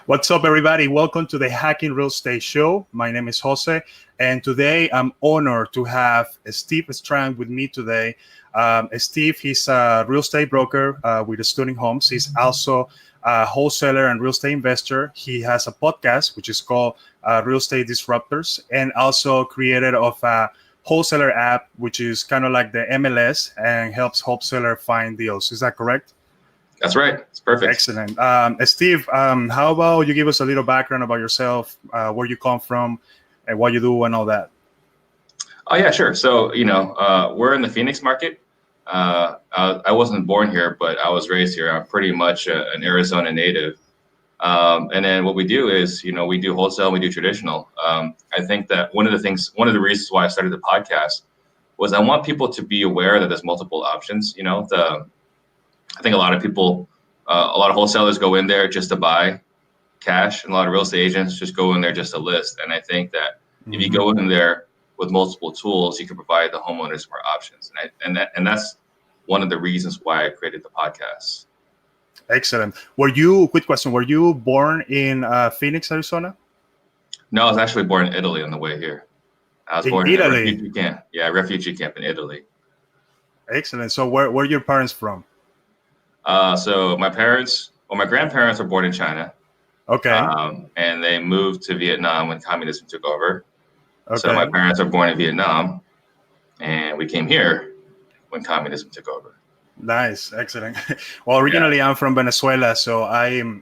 What's up, everybody? Welcome to the Hacking Real Estate Show. My name is Jose, and today I'm honored to have Steve Trang with me today. Steve, he's a real estate broker with Student Homes. He's also a wholesaler and real estate investor. He has a podcast, which is called Real Estate Disruptors, and also created of a wholesaler app, which is kind of like the MLS and helps wholesaler find deals. Is that correct? That's right. It's perfect. Excellent. Steve, how about you give us a little background about yourself, where you come from, and what you do and all that? Oh, yeah, sure. So, we're in the Phoenix market. I wasn't born here, but I was raised here. I'm pretty much an Arizona native. And then what we do is, we do wholesale, we do traditional. I think that one of the reasons why I started the podcast was I want people to be aware that there's multiple options. I think a lot of people, a lot of wholesalers go in there just to buy cash, and a lot of real estate agents just go in there just to list. And I think that if you go in there with multiple tools, you can provide the homeowners more options. And that's one of the reasons why I created the podcast. Excellent. Quick question, were you born in Phoenix, Arizona? No, I was actually born in Italy on the way here. I was born in a refugee camp. Yeah, refugee camp in Italy. Excellent. So where are your parents from? So my grandparents were born in China. Okay. And they moved to Vietnam when communism took over. Okay. So my parents are born in Vietnam, and we came here when communism took over. Nice. Excellent. Well, originally I'm from Venezuela, so I'm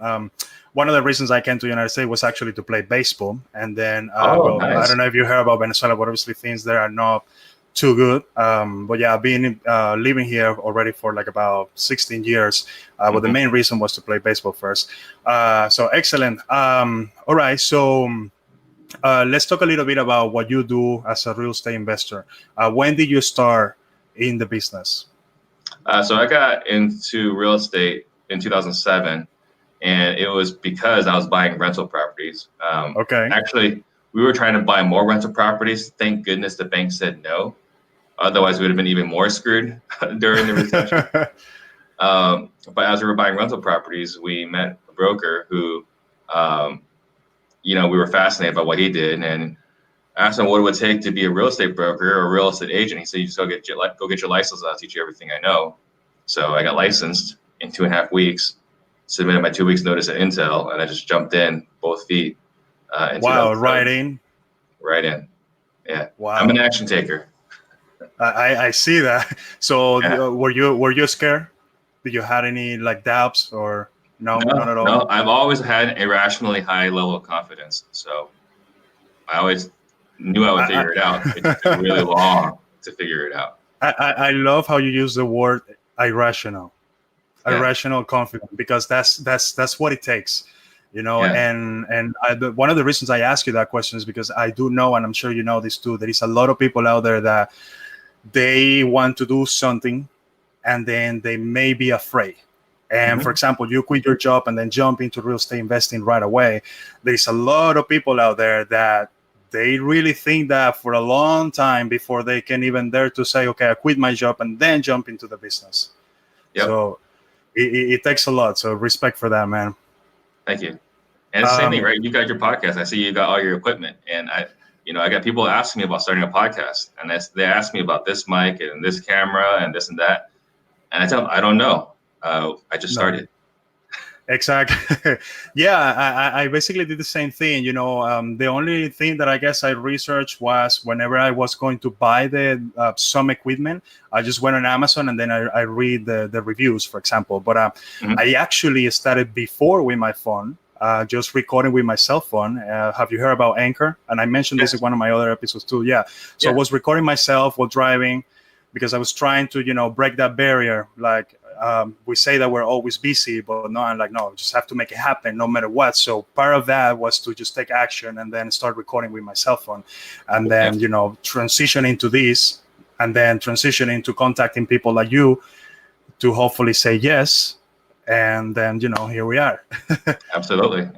one of the reasons I came to the United States was actually to play baseball. And then nice. I don't know if you heard about Venezuela, but obviously things there are not too good. But yeah, I've been living here already for like about 16 years. But the main reason was to play baseball first. So excellent. All right. So let's talk a little bit about what you do as a real estate investor. When did you start in the business? So I got into real estate in 2007, and it was because I was buying rental properties. Okay. Actually, we were trying to buy more rental properties. Thank goodness the bank said no. Otherwise, we would have been even more screwed during the recession. But as we were buying rental properties, we met a broker who, we were fascinated by what he did, and asked him what it would take to be a real estate broker or a real estate agent. He said, "You just go get your license. I'll teach you everything I know." So I got licensed in 2.5 weeks. Submitted my 2 weeks notice at Intel, and I just jumped in both feet. Wow! Right in. Right in. Yeah. Wow. I'm an action taker. I see that. So were you scared? Did you had any like doubts or no, not at all? No, I've always had an irrationally high level of confidence. So I always knew I would figure it out. It took really long to figure it out. I love how you use the word irrational confidence, because that's what it takes. And one of the reasons I ask you that question is because I do know, and I'm sure you know this too, there is a lot of people out there that they want to do something and then they may be afraid. And for example, you quit your job and then jump into real estate investing right away. There's a lot of people out there that they really think that for a long time before they can even dare to say, okay, I quit my job and then jump into the business. Yep. So it takes a lot. So respect for that, man. Thank you. And it's the same thing, right? You got your podcast. I see you got all your equipment, and I got people asking me about starting a podcast, and they ask me about this mic and this camera and this and that, and I tell them I don't know. I just started. Exactly. Yeah, I basically did the same thing. The only thing that I guess I researched was whenever I was going to buy some equipment, I just went on Amazon and then I read the reviews, for example. But I actually started before with my phone, just recording with my cell phone. Have you heard about Anchor? And I mentioned this in one of my other episodes too. Yeah. So I was recording myself while driving because I was trying to, break that barrier. Like, we say that we're always busy, but no, I'm like, no, just have to make it happen no matter what. So part of that was to just take action and then start recording with my cell phone, and then, transition into this, and then transition into contacting people like you to hopefully say yes. And then, here we are. Absolutely.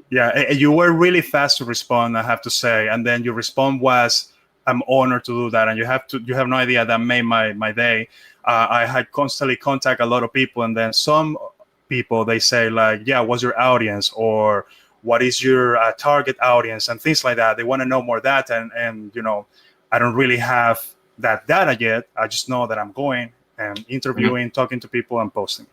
Yeah. You were really fast to respond, I have to say. And then your response was, I'm honored to do that. And you have no idea, that made my day. I had constantly contact a lot of people, and then some people, they say like, yeah, what's your audience, or what is your target audience, and things like that. They want to know more that, and I don't really have that data yet. I just know that I'm going and interviewing, talking to people, and posting.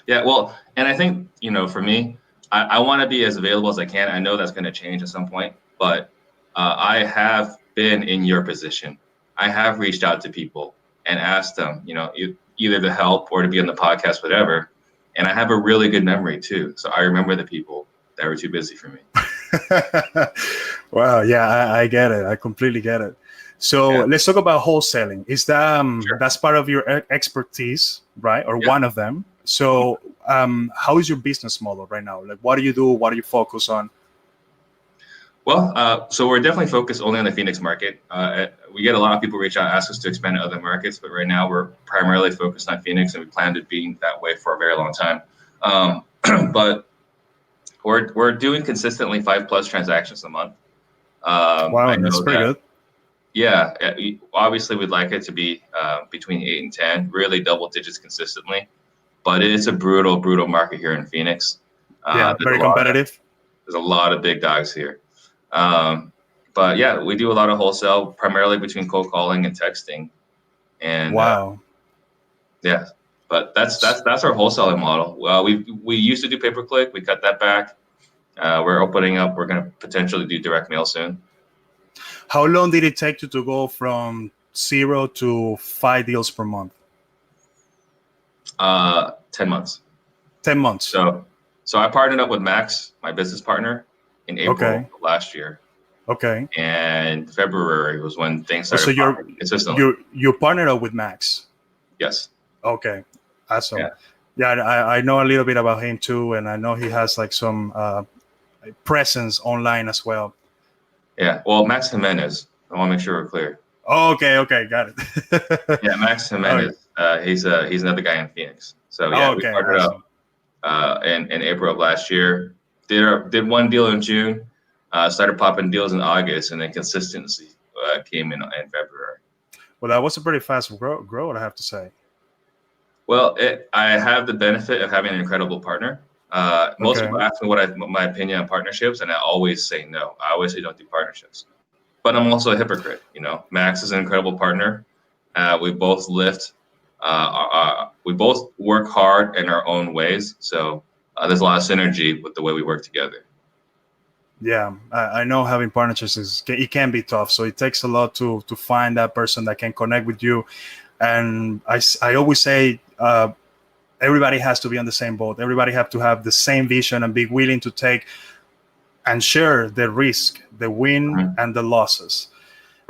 Yeah, well, and I think, for me, I want to be as available as I can. I know that's going to change at some point, but I have been in your position. I have reached out to people and asked them, either to help or to be on the podcast, whatever. And I have a really good memory too. So I remember the people that were too busy for me. Wow, yeah, I get it. I completely get it. So let's talk about wholesaling. Is that Sure. that's part of your expertise, right? Or Yeah. one of them. So how is your business model right now? Like, what do you do? What do you focus on? Well, so we're definitely focused only on the Phoenix market. We get a lot of people reach out, ask us to expand to other markets, but right now we're primarily focused on Phoenix, and we plan to be that way for a very long time. But we're doing consistently 5+ transactions a month. Wow, that's pretty good. Yeah, obviously we'd like it to be between 8 and 10, really double digits consistently. But it is a brutal market here in Phoenix. Yeah, very competitive. There's a lot of big dogs here. But yeah, we do a lot of wholesale, primarily between cold calling and texting. And wow. Yeah, but that's our wholesaling model. Well, we used to do pay-per-click. We cut that back. We're opening up. We're going to potentially do direct mail soon. How long did it take you to go from 0 to 5 deals per month? 10 months. 10 months. So I partnered up with Max, my business partner, in April of last year. Okay. And February was when things started. So you partnered up with Max. Yes. Okay. Awesome. Yeah, I know a little bit about him too, and I know he has like some presence online as well. Yeah. Well, Max Jimenez. I want to make sure we're clear. Oh, okay. Got it. Yeah, Max Jimenez. Okay. He's another guy in Phoenix. So yeah, we partnered up in April of last year. Did one deal in June. Started popping deals in August, and then consistency came in February. Well, that was a pretty fast growth, I have to say. Well, I have the benefit of having an incredible partner. Most people ask me what my opinion on partnerships, and I always say no. I always say don't do partnerships. But I'm also a hypocrite. Max is an incredible partner. We both lift. We both work hard in our own ways. So there's a lot of synergy with the way we work together. Yeah, I know having partnerships it can be tough. So it takes a lot to find that person that can connect with you. And I always say everybody has to be on the same boat. Everybody have to have the same vision and be willing to take and share the risk, the win and the losses.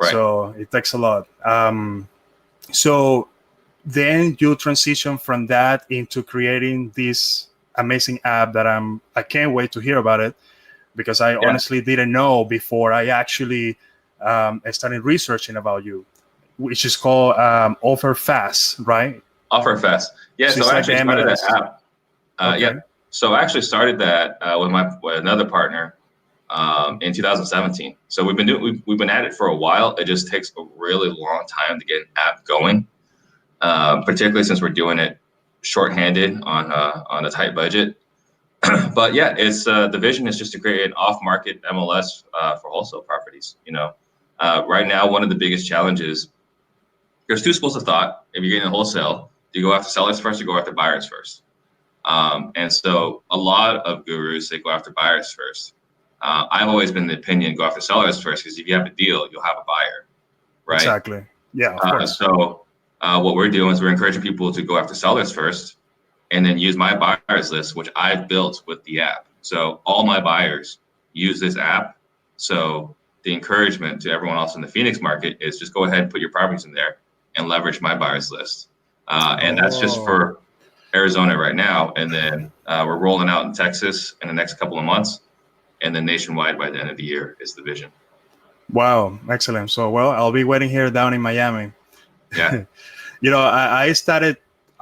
Right. So it takes a lot. So then you transition from that into creating this amazing app that I can't wait to hear about it, because I honestly didn't know before I actually started researching about you, which is called Offer Fast, right? Offer Fast. Yeah, so I actually started that app. Yeah, so I actually started that with another partner in 2017. So we've been at it for a while. It just takes a really long time to get an app going, particularly since we're doing it shorthanded on a tight budget. But yeah, it's the vision is just to create an off-market MLS for wholesale properties. Right now, one of the biggest challenges, there's two schools of thought. If you're getting a wholesale, do you go after sellers first or go after buyers first? And so a lot of gurus, they go after buyers first. I've always been the opinion, go after sellers first, because if you have a deal, you'll have a buyer, right? Exactly. Yeah, of course. So what we're doing is we're encouraging people to go after sellers first, and then use my buyers list, which I've built with the app. So all my buyers use this app. So the encouragement to everyone else in the Phoenix market is just go ahead and put your properties in there and leverage my buyers list. And that's just for Arizona right now. And then we're rolling out in Texas in the next couple of months, and then nationwide by the end of the year is the vision. Wow, excellent. So, well, I'll be waiting here down in Miami. Yeah.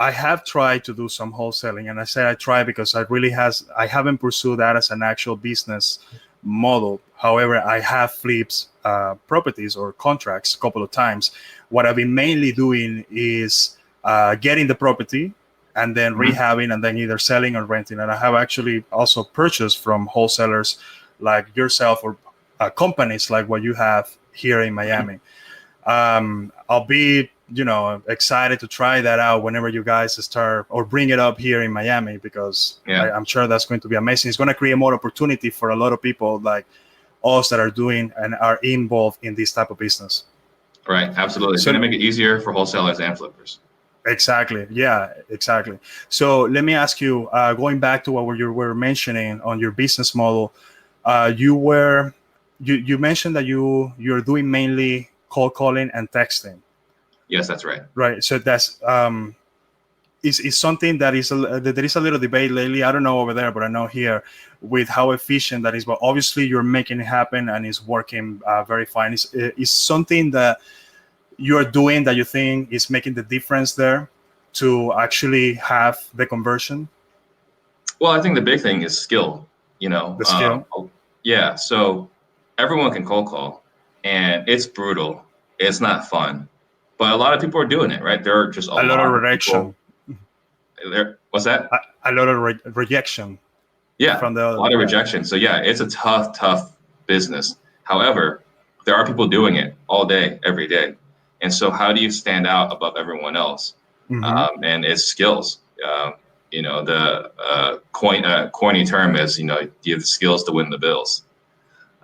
I have tried to do some wholesaling, and I say I try because I haven't pursued that as an actual business model. However, I have flipped properties or contracts a couple of times. What I've been mainly doing is getting the property and then rehabbing and then either selling or renting. And I have actually also purchased from wholesalers like yourself or companies like what you have here in Miami. I'll be, excited to try that out whenever you guys start or bring it up here in Miami, because I'm sure that's going to be amazing. It's going to create more opportunity for a lot of people like us that are doing and are involved in this type of business. Right. Absolutely. It's going to make it easier for wholesalers and flippers. Exactly. Yeah, exactly. So let me ask you, going back to what you were mentioning on your business model, you mentioned that you're doing mainly cold calling and texting. Yes, that's right. Right. So that's is something that there is a little debate lately. I don't know over there, but I know here with how efficient that is. But obviously, you're making it happen and it's working very fine. Is something that you're doing that you think is making the difference there to actually have the conversion? Well, I think the big thing is skill. The skill. Yeah. So everyone can cold call, and it's brutal. It's not fun, but a lot of people are doing it, right? There are just a lot of rejection. What's that? A lot of rejection. Yeah, a lot of rejection. So yeah, it's a tough business. However, there are people doing it all day, every day. And so how do you stand out above everyone else? And it's skills. The corny term is, you have the skills to win the bills.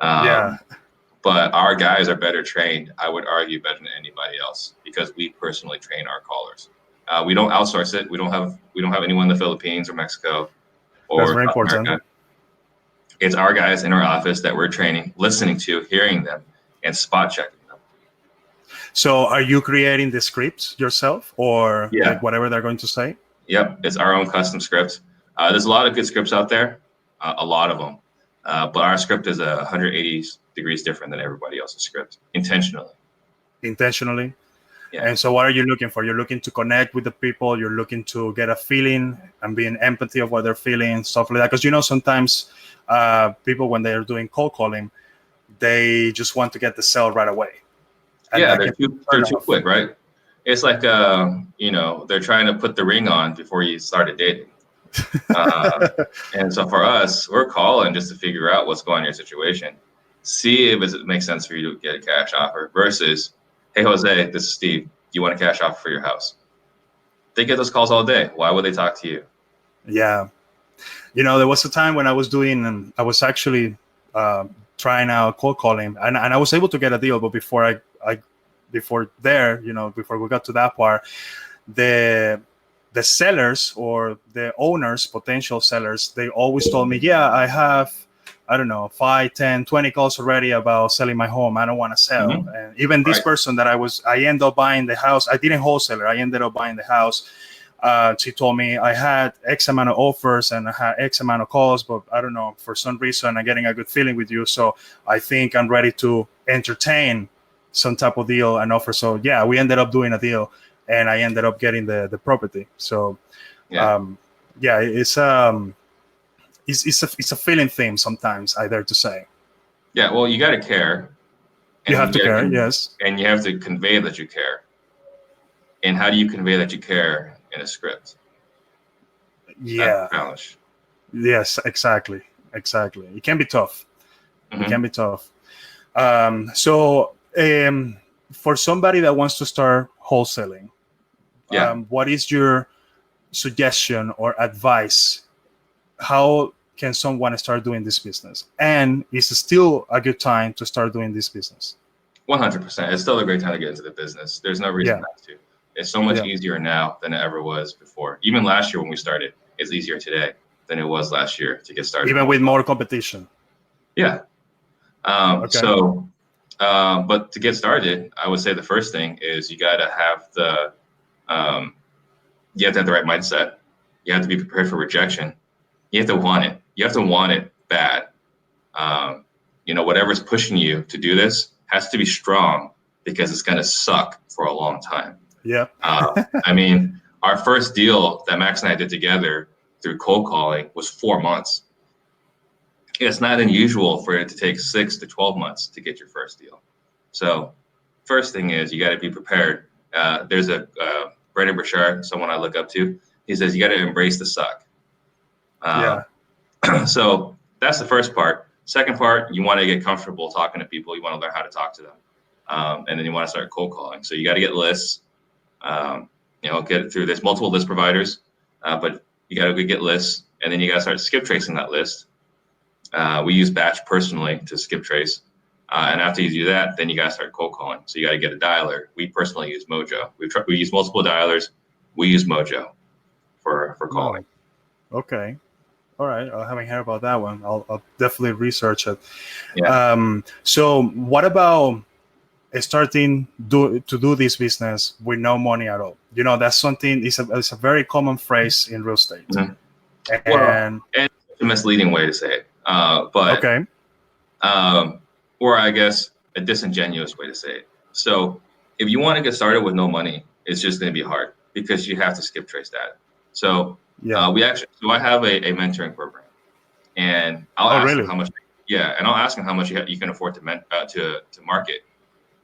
But our guys are better trained, I would argue, better than anybody else, because we personally train our callers. We don't outsource it. We don't have anyone in the Philippines or Mexico or South America. It's our guys in our office that we're training, listening to, hearing them, and spot checking them. So are you creating the scripts yourself, or like whatever they're going to say? Yep, it's our own custom scripts. There's a lot of good scripts out there, a lot of them. But our script is 180 degrees different than everybody else's script, intentionally. Yeah. And so what are you looking for? You're looking to connect with the people. You're looking to get a feeling and be in empathy of what they're feeling, stuff like that. Because, sometimes people, when they're doing cold calling, they just want to get the sale right away. And they're too quick, right? It's like, they're trying to put the ring on before you started dating. And so for us, we're calling just to figure out what's going on in your situation. See if it makes sense for you to get a cash offer versus, hey, Jose, this is Steve. Do you want a cash offer for your house? They get those calls all day. Why would they talk to you? Yeah. There was a time when I was actually trying out cold calling, and I was able to get a deal. But before before we got to that part, the sellers or the owners, potential sellers, they always told me, I have, I don't know, 5, 10, 20 calls already about selling my home. I don't want to sell. And even this person that I ended up buying the house. I didn't wholesaler. I ended up buying the house. She told me I had X amount of offers and I had X amount of calls, but I don't know, for some reason, I'm getting a good feeling with you. So I think I'm ready to entertain some type of deal and offer. So we ended up doing a deal and I ended up getting the property. So it's a feeling thing sometimes, I dare to say. Yeah, well, you got to care. You have to care, yes. And you have to convey that you care. And how do you convey that you care in a script? Yeah. Yes, exactly. It can be tough. It can be tough. For somebody that wants to start wholesaling, what is your suggestion or advice? How can someone start doing this business? And is it still a good time to start doing this business? 100%. It's still a great time to get into the business. There's no reason not to. It's so much easier now than it ever was before. Even last year when we started, it's easier today than it was last year to get started. Even with more competition. Yeah. But to get started, I would say the first thing is you got to have the right mindset. You have to be prepared for rejection. You have to want it. You have to want it bad. Whatever's pushing you to do this has to be strong because it's going to suck for a long time. Yeah. Our first deal that Max and I did together through cold calling was 4 months. It's not unusual for it to take 6 to 12 months to get your first deal. So first thing is you got to be prepared. There's a Brandon Burchard, someone I look up to. He says you got to embrace the suck. Yeah. So that's the first part. Second part, you want to get comfortable talking to people. You want to learn how to talk to them. And then you want to start cold calling. So you got to get lists. Get it through. There's multiple list providers, but you got to get lists, and then you got to start skip tracing that list. We use Batch personally to skip trace. And after you do that, then you got to start cold calling. So you got to get a dialer. We personally use Mojo. We use multiple dialers. We use Mojo for calling. Oh, okay. All right. I haven't heard about that one. I'll definitely research it. Yeah. So what about starting to do this business with no money at all? That's something, it's a very common phrase in real estate. Mm-hmm. And it's a misleading way to say it. But okay. Or I guess a disingenuous way to say it. So if you want to get started with no money, it's just going to be hard because you have to skip trace that. So yeah, I have a mentoring program, and I'll ask them how much. Yeah, and I'll ask them how much you can afford to market.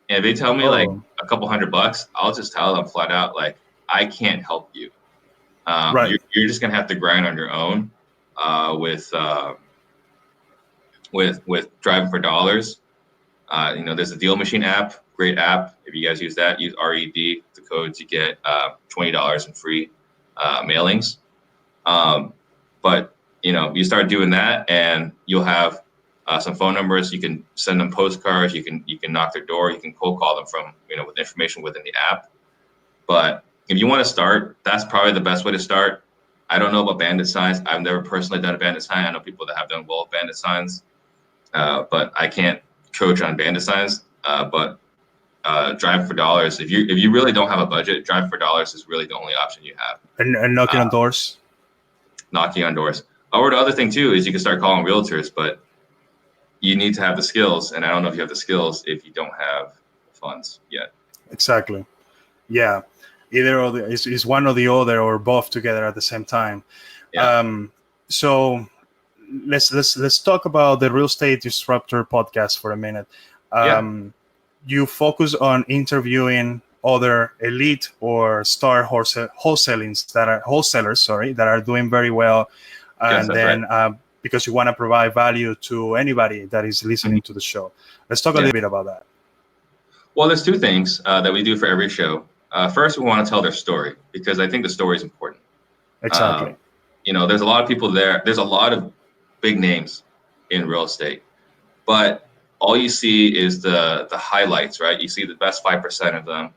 And if they tell me like a couple $100, I'll just tell them flat out, like, I can't help you. Right. You're just gonna have to grind on your own with driving for dollars. There's a Deal Machine app, great app. If you guys use that, use RED, the codes, you get $20 in free mailings. But you start doing that, and you'll have some phone numbers. You can send them postcards. You can knock their door. You can cold call them from with information within the app. But if you want to start, that's probably the best way to start. I don't know about bandit signs. I've never personally done a bandit sign. I know people that have done well with bandit signs, but I can't coach on bandit signs. But drive for dollars. If you really don't have a budget, drive for dollars is really the only option you have. And knocking on doors. Knocking on doors. Or the other thing too is you can start calling realtors, but you need to have the skills, and I don't know if you have the skills if you don't have funds yet. Exactly. Yeah. Either or is one or the other, or both together at the same time. Yeah. So let's talk about the Real Estate Disruptor podcast for a minute. You focus on interviewing other elite or star wholesalers that are doing very well, and yes, then right. Because you want to provide value to anybody that is listening to the show. Let's talk a little bit about that. Well, there's two things that we do for every show. First, we want to tell their story, because I think the story is important. Exactly. There's a lot of people there. There's a lot of big names in real estate, but all you see is the highlights, right? You see the best 5% of them,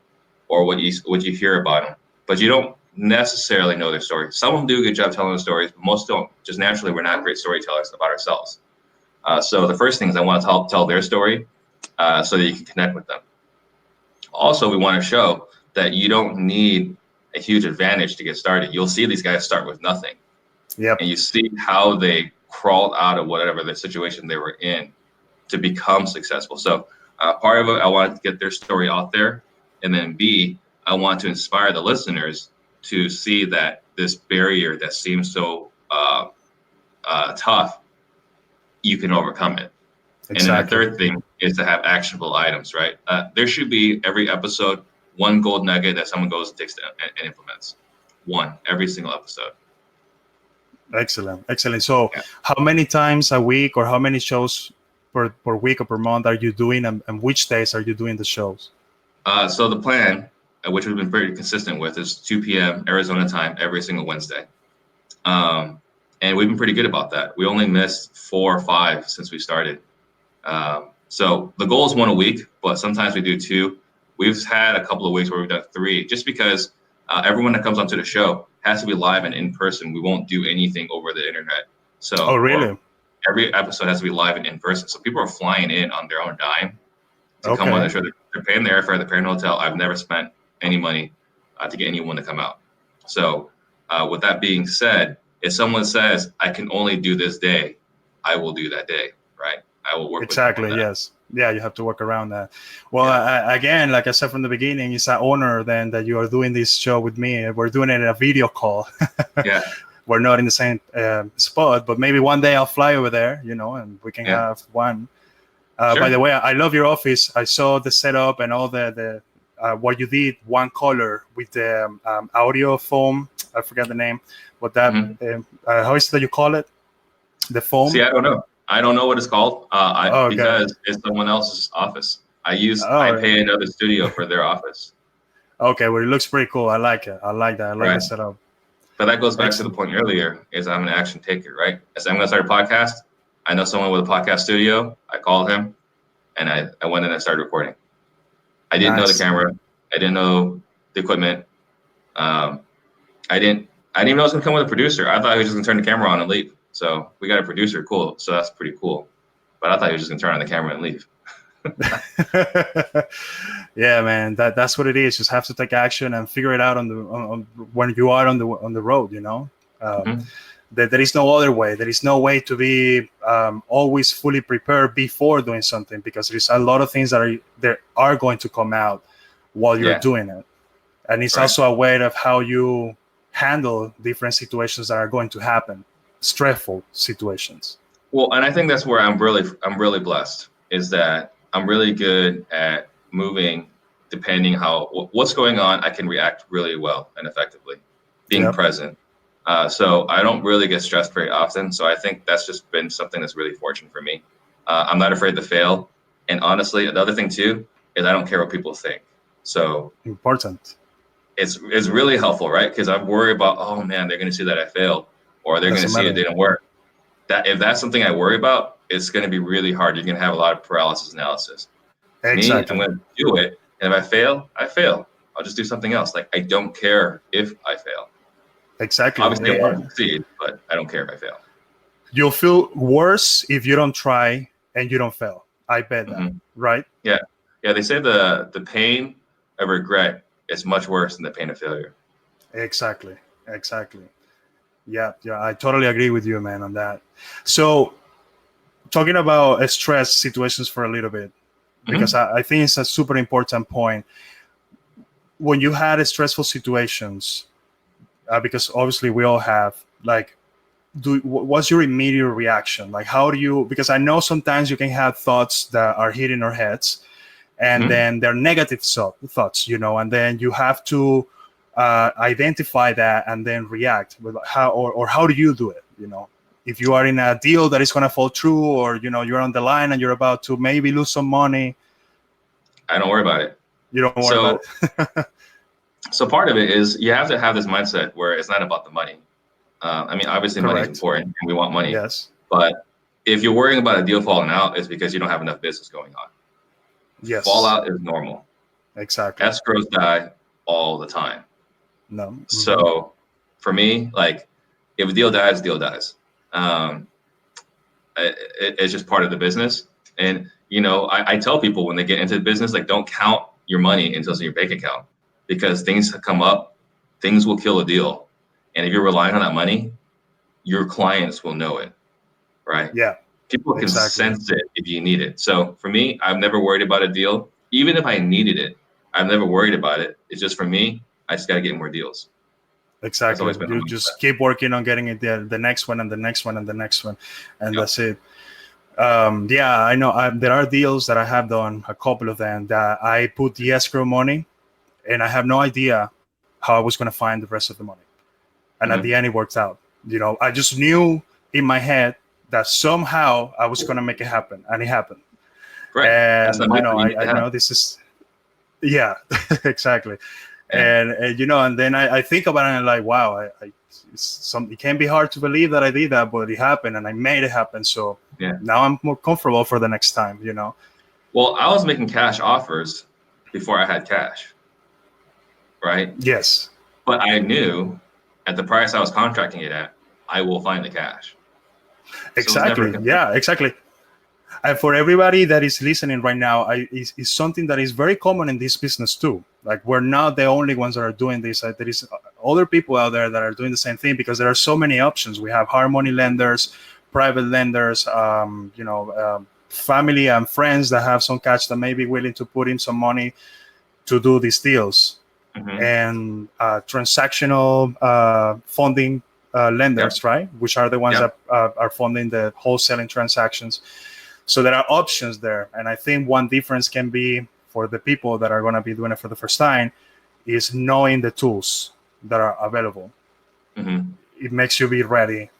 or what you hear about them, but you don't necessarily know their story. Some of them do a good job telling the stories, but most don't. Just naturally, we're not great storytellers about ourselves. So the first thing is I want to tell their story so that you can connect with them. Also, we want to show that you don't need a huge advantage to get started. You'll see these guys start with nothing. Yep. And you see how they crawled out of whatever the situation they were in to become successful. So part of it, I want to get their story out there. And then B, I want to inspire the listeners to see that this barrier that seems so tough, you can overcome it. Exactly. And then the third thing is to have actionable items, right? There should be every episode one gold nugget that someone goes and takes and implements. One every single episode. Excellent. So how many times a week, or how many shows per week or per month are you doing, and which days are you doing the shows? So the plan, which we've been very consistent with, is 2 p.m. Arizona time every single Wednesday. And we've been pretty good about that. We only missed 4 or 5 since we started. So the goal is 1 a week, but sometimes we do 2. We've had a couple of weeks where we've done 3, just because everyone that comes onto the show has to be live and in person. We won't do anything over the internet. So oh, really? Every episode has to be live and in person. So people are flying in on their own dime to come on the show. They're paying the airfare, they're paying the hotel. I've never spent any money to get anyone to come out. So with that being said, if someone says, I can only do this day, I will do that day, right? I will work exactly, with them on that. Yes. Yeah, you have to work around that. Well, again, like I said from the beginning, it's an honor then that you are doing this show with me. We're doing it in a video call. Yeah. We're not in the same spot, but maybe one day I'll fly over there, and we can have one. Sure. By the way, I love your office. I saw the setup and all the what you did one color with the audio foam. I forget the name. What that? How is it that you call it? The foam. See, I don't know. I don't know what it's called. Okay. Because it's someone else's office. I pay another studio for their office. Okay, well, it looks pretty cool. I like it. I like that. I like the setup. But that goes back to the point earlier, is I'm an action taker, right? As I'm going to start a podcast, I know someone with a podcast studio. I called him, and I went in and started recording. I didn't know the camera. I didn't know the equipment. I didn't even know I was going to come with a producer. I thought he was just going to turn the camera on and leave. So we got a producer. Cool. So that's pretty cool. But I thought he was just going to turn on the camera and leave. Yeah, man, that's what it is. Just have to take action and figure it out when you are on the road. There is no other way. There is no way to be always fully prepared before doing something, because there's a lot of things that are going to come out while you're doing it, and it's also a way of how you handle different situations that are going to happen, stressful situations. Well, and I think that's where I'm really blessed, is that I'm really good at moving depending what's going on. I can react really well and effectively, being present. So I don't really get stressed very often. So I think that's just been something that's really fortunate for me. I'm not afraid to fail. And honestly, another thing too, is I don't care what people think. So important. It's really helpful, right? Because I'm worried about, oh man, they're going to see that I failed, or they're going to see it didn't work. If that's something I worry about, it's going to be really hard. You're going to have a lot of paralysis analysis. Exactly. Me, I'm going to do it. And if I fail, I fail. I'll just do something else. Like, I don't care if I fail. Exactly. Obviously, I want to succeed, but I don't care if I fail. You'll feel worse if you don't try and you don't fail. I bet that, right? Yeah. Yeah, they say the pain of regret is much worse than the pain of failure. Exactly. Yeah, I totally agree with you, man, on that. So, talking about stress situations for a little bit, because I think it's a super important point. When you had stressful situations, because obviously we all have, like, what's your immediate reaction? Like, how do you, because I know sometimes you can have thoughts that are hitting our heads, and then they're negative thoughts, and then you have to identify that and then react with how do you do it? If you are in a deal that is going to fall through, or you're on the line and you're about to maybe lose some money. I don't worry about it. You don't worry about it. So part of it is you have to have this mindset where it's not about the money. I mean, obviously money is important and we want money. Yes. But if you're worrying about a deal falling out, it's because you don't have enough business going on. Yes. Fallout is normal. Exactly. Escrows die all the time. No. So for me, like, if a deal dies, deal dies. It's just part of the business. And, I tell people when they get into the business, like, don't count your money until it's in your bank account, because things come up, things will kill a deal. And if you're relying on that money, your clients will know it, right? Yeah. People can sense it if you need it. So for me, I've never worried about a deal. Even if I needed it, I've never worried about it. It's just, for me, I just got to get more deals. Exactly. You just keep working on getting it there, the next one and the next one and the next one. And that's it. I know there are deals that I have done, a couple of them, that I put the escrow money and I have no idea how I was going to find the rest of the money. And at the end, it worked out. I just knew in my head that somehow I was going to make it happen, and it happened. Right. And, I know this is, exactly. Yeah. And then I think about it and I'm like, wow, it can be hard to believe that I did that, but it happened and I made it happen. So now I'm more comfortable for the next time, Well, I was making cash offers before I had cash, right? Yes. But I knew at the price I was contracting it at, I will find the cash. Exactly. Exactly. And for everybody that is listening right now, is something that is very common in this business too. Like, we're not the only ones that are doing this. There is other people out there that are doing the same thing, because there are so many options. We have hard money lenders, private lenders, family and friends that have some cash that may be willing to put in some money to do these deals, and transactional funding lenders, right? Which are the ones that are funding the wholesaling transactions. So there are options there. And I think one difference can be for the people that are going to be doing it for the first time is knowing the tools that are available. Mm-hmm. It makes you be ready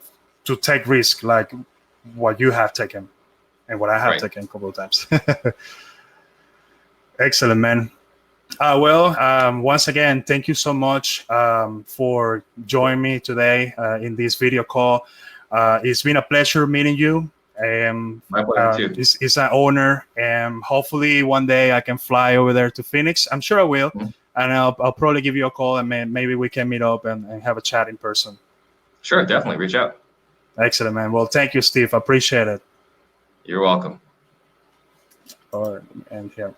to take risk like what you have taken and what I have taken a couple of times. Excellent, man. Once again, thank you so much for joining me today in this video call. It's been a pleasure meeting you. My pleasure too. It's an honor, and hopefully one day I can fly over there to Phoenix. I'm sure I will, and I'll probably give you a call, and maybe we can meet up and have a chat in person. Sure, definitely reach out. Excellent, man. Well, thank you, Steve. I appreciate it. You're welcome. All right, and here.